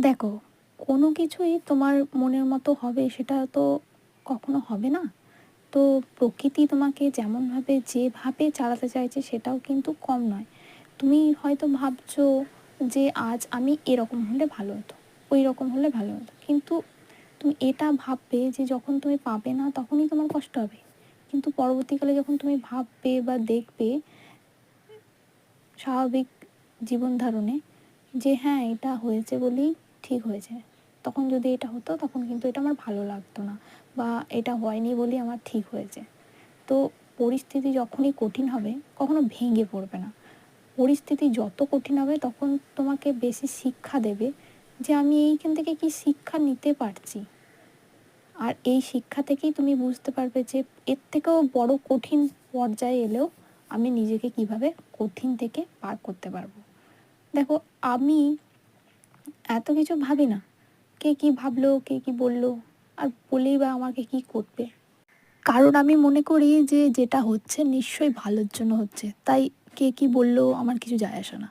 দেখো, কোনো কিছুই তোমার মনের মতো হবে সেটা তো কখনো হবে না। তো প্রকৃতি তোমাকে যেমনভাবে যেভাবে চালাতে চাইছে সেটাও কিন্তু কম নয়। তুমি হয়তো ভাবছো যে আজ আমি এরকম হলে ভালো হতো, ওই রকম হলে ভালো হতো, কিন্তু তুমি এটা ভাববে যে যখন তুমি পাবে না তখনই তোমার কষ্ট হবে। কিন্তু পরবর্তীকালে যখন তুমি ভাববে বা দেখবে স্বাভাবিক জীবন ধারণে যে হ্যাঁ এটা হয়েছে বলেই ঠিক হয়েছে, তখন যদি এটা হতো তখন কিন্তু এটা আমার ভালো লাগতো না, বা এটা হয়নি বলেই আমার ঠিক হয়েছে। তো পরিস্থিতি যখনই কঠিন হবে কখনো ভেঙে পড়বে না। পরিস্থিতি যত কঠিন হবে তখন তোমাকে বেশি শিক্ষা দেবে যে আমি এইখান থেকে কি শিক্ষা নিতে পারছি। আর এই শিক্ষা থেকেই তুমি বুঝতে পারবে যে এর থেকেও বড় কঠিন পর্যায়ে এলেও আমি নিজেকে কিভাবে কঠিন থেকে পার করতে পারবো। দেখো, আমি এত কিছু ভাবি না কে কি ভাবলো, কে কি বললো, আর বলেই বা আমাকে কি করবে। কারণ আমি মনে করি যে যেটা হচ্ছে নিশ্চয়ই ভালোর জন্য হচ্ছে, তাই কে কি বললো আমার কিছু যায় আসে না।